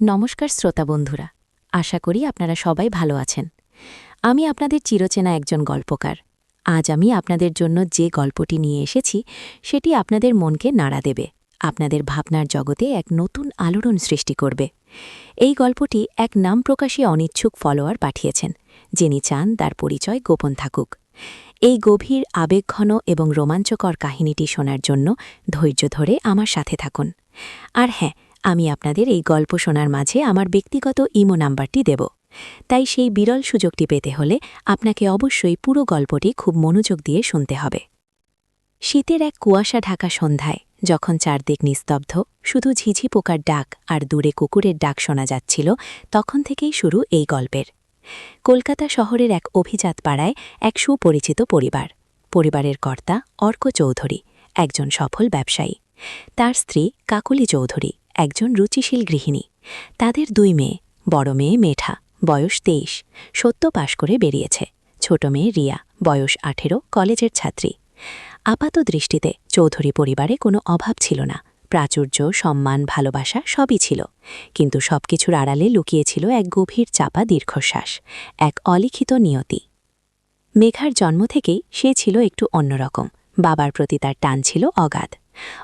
নমস্কার শ্রোতা বন্ধুরা, আশা করি আপনারা সবাই ভালো আছেন। আমি আপনাদের চিরচেনা একজন গল্পকার। আজ আমি আপনাদের জন্য যে গল্পটি নিয়ে এসেছি সেটি আপনাদের মনকে নাড়া দেবে, আপনাদের ভাবনার জগতে এক নতুন আলোড়ন সৃষ্টি করবে। এই গল্পটি এক নাম প্রকাশে অনিচ্ছুক ফলোয়ার পাঠিয়েছেন, যিনি চান তার পরিচয় গোপন থাকুক। এই গভীর আবেগঘন এবং রোমাঞ্চকর কাহিনীটি শোনার জন্য ধৈর্য ধরে আমার সাথে থাকুন। আর হ্যাঁ, আমি আপনাদের এই গল্প শোনার মাঝে আমার ব্যক্তিগত ইমো নাম্বারটি দেব, তাই সেই বিরল সুযোগটি পেতে হলে আপনাকে অবশ্যই পুরো গল্পটি খুব মনোযোগ দিয়ে শুনতে হবে। শীতের এক কুয়াশা ঢাকা সন্ধ্যায়, যখন চারদিক নিস্তব্ধ, শুধু ঝিঝি পোকার ডাক আর দূরে কুকুরের ডাক শোনা যাচ্ছিল, তখন থেকেই শুরু এই গল্পের। কলকাতা শহরের এক অভিজাত পাড়ায় এক সুপরিচিত পরিবারের কর্তা অর্ক চৌধুরী, একজন সফল ব্যবসায়ী। তার স্ত্রী কাকলি চৌধুরী, একজন রুচিশীল গৃহিণী। তাদের দুই মেয়ে, বড় মেয়ে মেঠা, বয়স 23, সদ্য পাশ করে বেরিয়েছে। ছোট মেয়ে রিয়া, বয়স 18, কলেজের ছাত্রী। আপাত দৃষ্টিতে চৌধুরী পরিবারে কোনো অভাব ছিল না, প্রাচুর্য, সম্মান, ভালোবাসা সবই ছিল। কিন্তু সবকিছুর আড়ালে লুকিয়েছিল এক গভীর চাপা দীর্ঘশ্বাস, এক অলিখিত নিয়তি। মেঘার জন্ম থেকেই সে ছিল একটু অন্যরকম। বাবার প্রতি তার টান ছিল অগাধ।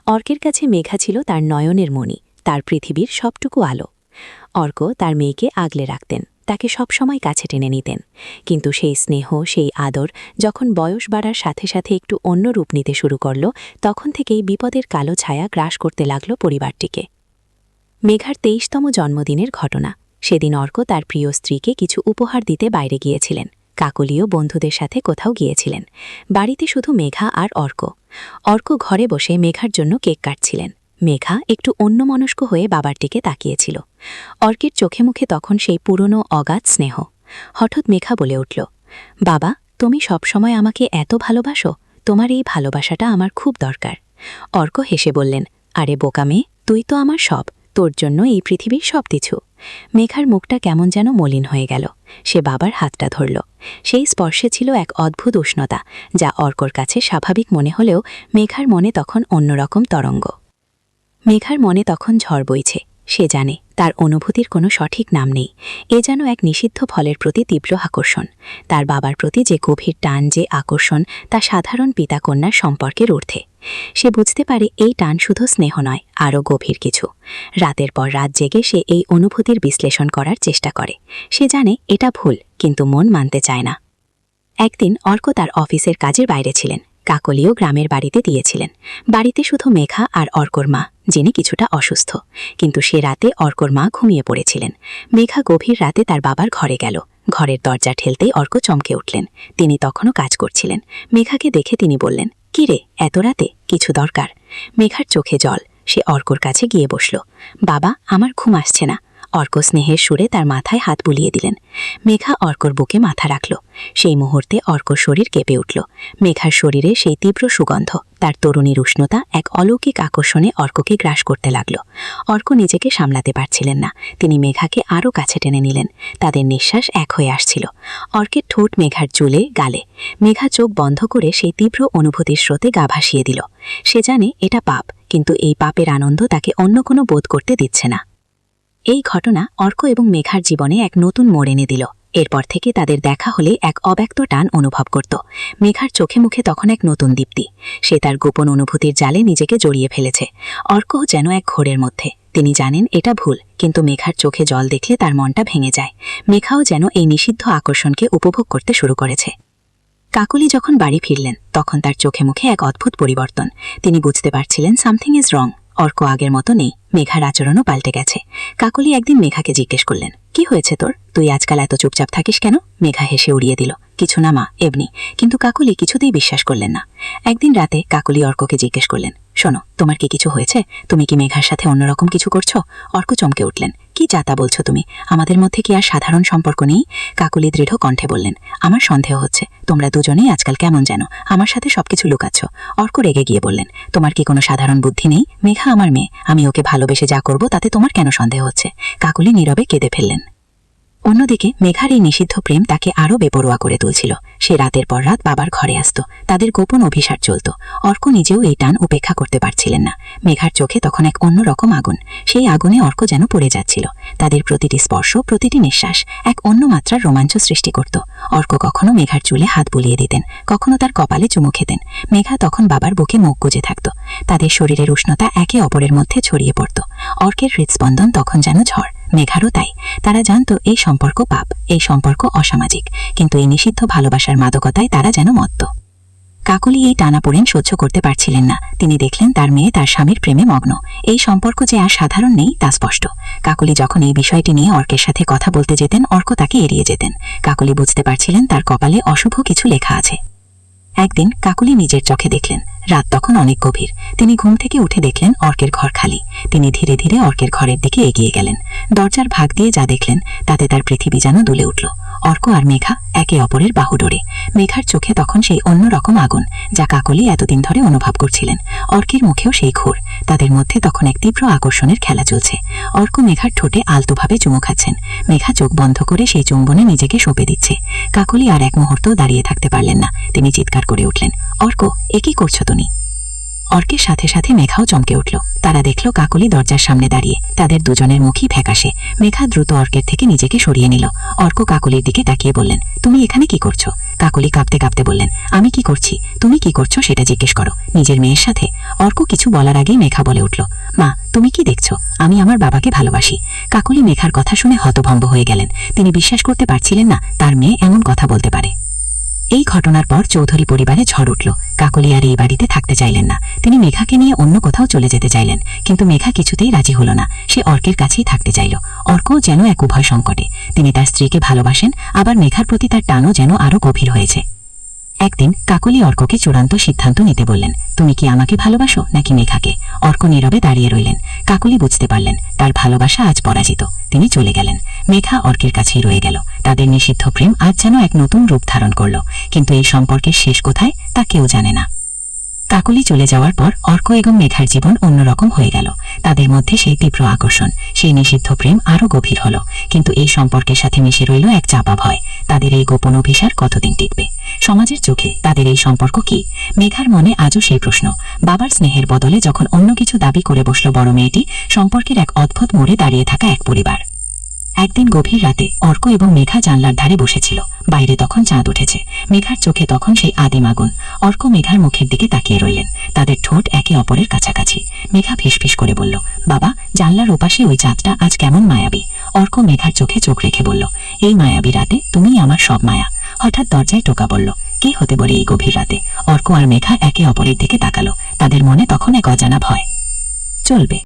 অর্কের কাছে মেঘা ছিল তার নয়নের মণি, তার পৃথিবীর সবটুকু আলো। অর্ক তার মেয়েকে আগলে রাখতেন, তাকে সবসময় কাছে টেনে নিতেন। কিন্তু সেই স্নেহ, সেই আদর যখন বয়স বাড়ার সাথে সাথে একটু অন্য রূপ নিতে শুরু করল, তখন থেকেই বিপদের কালো ছায়া গ্রাস করতে লাগল পরিবারটিকে। মেঘার 23তম জন্মদিনের ঘটনা। সেদিন অর্ক তার প্রিয় স্ত্রীকে কিছু উপহার দিতে বাইরে গিয়েছিলেন। কাকলিও বন্ধুদের সাথে কোথাও গিয়েছিলেন। বাড়িতে শুধু মেঘা আর অর্ক। অর্ক ঘরে বসে মেঘার জন্য কেক কাটছিলেন। মেঘা একটু অন্যমনস্ক হয়ে বাবার দিকে তাকিয়েছিল। অর্কের চোখে মুখে তখন সেই পুরনো অগাধ স্নেহ। হঠাৎ মেঘা বলে উঠল, বাবা, তুমি সবসময় আমাকে এত ভালোবাসো, তোমার এই ভালোবাসাটা আমার খুব দরকার। অর্ক হেসে বললেন, আরে বোকা মেয়ে, তুই তো আমার সব, তোর জন্য এই পৃথিবীর সব কিছু। মেঘার মুখটা কেমন যেন মলিন হয়ে গেল। সে বাবার হাতটা ধরল। সেই স্পর্শে ছিল এক অদ্ভুত উষ্ণতা, যা অর্কর কাছে স্বাভাবিক মনে হলেও মেঘার মনে তখন অন্যরকম তরঙ্গ। মেঘার মনে তখন ঝড় বইছে। সে জানে তার অনুভূতির কোনো সঠিক নাম নেই। এ যেন এক নিষিদ্ধ ফলের প্রতি তীব্র আকর্ষণ। তার বাবার প্রতি যে গভীর টান, যে আকর্ষণ, তা সাধারণ পিতা-কন্যার সম্পর্কের ঊর্ধ্বে। সে বুঝতে পারে এই টান শুধু স্নেহ নয়, আরও গভীর কিছু। রাতের পর রাত জেগে সে এই অনুভূতির বিশ্লেষণ করার চেষ্টা করে। সে জানে এটা ভুল, কিন্তু মন মানতে চায় না। একদিন অর্ক তার অফিসের কাজের বাইরে ছিলেন। কাকলিও গ্রামের বাড়িতে দিয়েছিলেন। বাড়িতে শুধু মেঘা আর অর্কর মা, যিনি কিছুটা অসুস্থ। কিন্তু সে রাতে অর্কর মা ঘুমিয়ে পড়েছিলেন। মেঘা গভীর রাতে তার বাবার ঘরে গেল। ঘরের দরজা ঠেলতেই অর্ক চমকে উঠলেন। তিনি তখনও কাজ করছিলেন। মেঘাকে দেখে তিনি বললেন, কি রে, এত রাতে, কিছু দরকার? মেঘার চোখে জল। সে অর্কর কাছে গিয়ে বসল। বাবা, আমার ঘুম আসছে না। অর্ক স্নেহের সুরে তার মাথায় হাত বুলিয়ে দিলেন। মেঘা অর্কর বুকে মাথা রাখল। সেই মুহূর্তে অর্কর শরীর কেঁপে উঠল। মেঘার শরীরে সেই তীব্র সুগন্ধ, তার তরুণীর উষ্ণতা এক অলৌকিক আকর্ষণে অর্ককে গ্রাস করতে লাগল। অর্ক নিজেকে সামলাতে পারছিলেন না। তিনি মেঘাকে আরও কাছে টেনে নিলেন। তাদের নিঃশ্বাস এক হয়ে আসছিল। অর্কের ঠোঁট মেঘার চুলে, গালে। মেঘা চোখ বন্ধ করে সেই তীব্র অনুভূতির স্রোতে গা ভাসিয়ে দিল। সে জানে এটা পাপ, কিন্তু এই পাপের আনন্দ তাকে অন্য কোনো বোধ করতে দিচ্ছে না। এই ঘটনা অর্ক এবং মেঘার জীবনে এক নতুন মোড় এনে দিল। এরপর থেকে তাদের দেখা হলে এক অব্যক্ত টান অনুভব করত। মেঘার চোখে মুখে তখন এক নতুন দীপ্তি। সে তার গোপন অনুভূতির জালে নিজেকে জড়িয়ে ফেলেছে। অর্কও যেন এক ঘোরের মধ্যে। তিনি জানেন এটা ভুল, কিন্তু মেঘার চোখে জল দেখলে তার মনটা ভেঙে যায়। মেঘাও যেন এই নিষিদ্ধ আকর্ষণকে উপভোগ করতে শুরু করেছে। কাকলি যখন বাড়ি ফিরলেন, তখন তার চোখে মুখে এক অদ্ভুত পরিবর্তন। তিনি বুঝতে পারছিলেন সামথিং ইজ রং। অর্ক আগের মতো নেই, মেঘার আচরণও পাল্টে গেছে। কাকলি একদিন মেঘাকে জিজ্ঞেস করলেন, কি হয়েছে তোর, তুই আজকাল এত চুপচাপ থাকিস কেন? মেঘা হেসে উড়িয়ে দিল, কিছু না মা, এমনি। কিন্তু কাকলি কিছুতেই বিশ্বাস করলেন না। একদিন রাতে কাকলি অর্ককে জিজ্ঞেস করলেন, শোনো, তোমার কি কিছু হয়েছে? তুমি কি মেঘার সাথে অন্যরকম কিছু করছো? অর্ক চমকে উঠলেন, কি যাতা বলছো তুমি? আমাদের মধ্যে কি আর সাধারণ সম্পর্ক নেই? কাকলি দৃঢ় কণ্ঠে বললেন, আমার সন্দেহ হচ্ছে তোমরা দুজনেই আজকাল কেমন যেন আমার সাথে সবকিছু লুকাচ্ছ। অর্ক রেগে গিয়ে বললেন, তোমার কি কোনো সাধারণ বুদ্ধি নেই? মেঘা আমার মেয়ে, আমি ওকে ভালোবেসে যা করব তাতে তোমার কেন সন্দেহ হচ্ছে? কাকলি নীরবে কেঁদে ফেললেন। অন্যদিকে মেঘার এই নিষিদ্ধ প্রেম তাকে আরও বেপরোয়া করে তুলছিল। সে রাতের পর রাত বাবার ঘরে আসত, তাদের গোপন অভিসার চলত। অর্ক নিজেও এই টান উপেক্ষা করতে পারছিলেন না। মেঘার চোখে তখন এক অন্যরকম আগুন, সেই আগুনে অর্ক যেন পড়ে যাচ্ছিল। তাদের প্রতিটি স্পর্শ, প্রতিটি নিঃশ্বাস এক অন্য মাত্রার রোমাঞ্চ সৃষ্টি করত। অর্ক কখনো মেঘার চুলে হাত বুলিয়ে দিতেন, কখনো তার কপালে চুমু খেতেন। মেঘা তখন বাবার বুকে মুখ গুজে থাকত। তাদের শরীরের উষ্ণতা একে অপরের মধ্যে ছড়িয়ে পড়ত। অর্কের হৃদস্পন্দন তখন যেন ঝড়, মেঘারও তাই। তারা জানত এই সম্পর্ক পাপ, এই সম্পর্ক অসামাজিক, কিন্তু এই নিষিদ্ধ ভালোবাসার মাদকতায় তারা যেন মত্ত। কাকলি এই টানাপোড়েন সহ্য করতে পারছিলেন না। তিনি দেখলেন তার মেয়ে তার স্বামীর প্রেমে মগ্ন। এই সম্পর্ক যে আর সাধারণ নেই তা স্পষ্ট। কাকলি যখন এই বিষয়টি নিয়ে অর্কের সাথে কথা বলতে যেতেন, অর্ক তাকে এড়িয়ে যেতেন। কাকলি বুঝতে পারছিলেন তার কপালে অশুভ কিছু লেখা আছে। একদিন কাকলি নিজের চোখে দেখলেন, রাত তখন অনেক গভীর। তিনি ঘুম থেকে উঠে দেখলেন অর্কের ঘর খালি। তিনি ধীরে ধীরে অর্কের ঘরের দিকে এগিয়ে গেলেন। দরজার ভাগ দিয়ে যা দেখলেন তাতে তার পৃথিবী যেন দুলে উঠল। অর্ক আর মেঘা একে অপরের বাহু ডোরে। মেঘার চোখে তখন সেই অন্যরকম আগুন যা কাকলি এতদিন ধরে অনুভব করছিলেন। অর্কের মুখেও সেই ঘোর। তাদের মধ্যে তখন এক তীব্র আকর্ষণের খেলা চলছে। অর্ক মেঘার ঠোঁটে আলতোভাবে চুমু খাচ্ছেন। মেঘা চোখ বন্ধ করে সেই চুম্বনে নিজেকে সঁপে দিচ্ছে। কাকলি আর এক মুহূর্ত দাঁড়িয়ে থাকতে পারলেন না। তিনি চিৎকার করে উঠলেন, অর্ক, এ কি করছো তুমি? অর্কের সাথে সাথে মেঘাও চমকে উঠল। তারা দেখল কাকলি দরজার সামনে দাঁড়িয়ে। তাদের দুজনের মুখই ফ্যাকাশে। মেঘা দ্রুত অর্কের থেকে নিজেকে সরিয়ে নিল। অর্ক কাকলির দিকে তাকিয়ে বললেন, তুমি এখানে কি করছো? কাকলি কাঁপতে কাঁপতে বললেন, আমি কি করছি? তুমি কি করছো সেটা জিজ্ঞেস করো, নিজের মেয়ের সাথে। অর্ক কিছু বলার আগেই মেঘা বলে উঠল, মা, তুমি কি দেখছো? আমি আমার বাবাকে ভালোবাসি। কাকলি মেঘার কথা শুনে হতভম্ব হয়ে গেলেন। তিনি বিশ্বাস করতে পারছিলেন না তার মেয়ে এমন কথা বলতে পারে। এই ঘটনার পর চৌধুরী পরিবারে ঝড় উঠল। কাকলি আর এই বাড়িতে থাকতে চাইলেন না। তিনি মেঘাকে নিয়ে অন্য কোথাও চলে যেতে চাইলেন, কিন্তু মেঘা কিছুতেই রাজি হল না। সে অর্কের কাছেই থাকতে চাইল। অর্কও যেন এক উভয় সংকটে। তিনি তার স্ত্রীকে ভালোবাসেন, আবার মেঘার প্রতি তার টানও যেন আরও গভীর হয়েছে। একদিন কাকলি অর্ককে চূড়ান্ত সিদ্ধান্ত নিতে বললেন, তুমি কি আমাকে ভালোবাসো নাকি মেঘাকে? অর্ক নীরবে দাঁড়িয়ে রইলেন। কাকলি বুঝতে পারলেন তার ভালোবাসা আজ পরাজিত। তিনি চলে গেলেন। মেঘা অর্কের কাছেই রয়ে গেল। তাদের নিষিদ্ধ প্রেম আজ যেন এক নতুন রূপ ধারণ করল, কিন্তু এই সম্পর্কের শেষ কোথায় তা কেউ জানে না। কাকলি চলে যাওয়ার পর অর্ক এবং মেঘার জীবন অন্যরকম হয়ে গেল। তাদের মধ্যে সেই তীব্র আকর্ষণ, সেই নিষিদ্ধ প্রেম আরও গভীর হল, কিন্তু এই সম্পর্কের সাথে মিশে রইল এক চাপা ভয়। তাদের এই গোপন অভিসার কতদিন টিকবে? সমাজের চোখে তাদের এই সম্পর্ক কি? মেঘার মনে আজও সেই প্রশ্ন। বাবার স্নেহের বদলে যখন অন্য কিছু দাবি করে বসল বড় মেয়েটি, সম্পর্কের এক অদ্ভুত মোড়ে দাঁড়িয়ে থাকা এক পরিবার। একদিন গভীর রাতে অর্ক এবং মেঘা জানলার ধারে বসেছিল। বাইরে তখন চাঁদ উঠেছে। মেঘার চোখে তখন সেই আদিম আগুন। অর্ক মেঘার মুখের দিকে তাকিয়ে রইলেন। তাদের ঠোঁট একে অপরের কাছাকাছি। মেঘা ফিসফিস করে বলল, বাবা, জানলার ওপাশে ওই চাঁদটা আজ কেমন মায়াবী। অর্ক মেঘার চোখে চোখ রেখে বলল, এই মায়াবী রাতে তুমিই আমার সব মায়া। হঠাৎ দরজায় টোকা বলল, কে হতে পারে এই গভীর রাতে? অর্ক আর মেঘা একে অপরের দিকে তাকালো। তাদের মনে তখন এক অজানা ভয়। চলবে।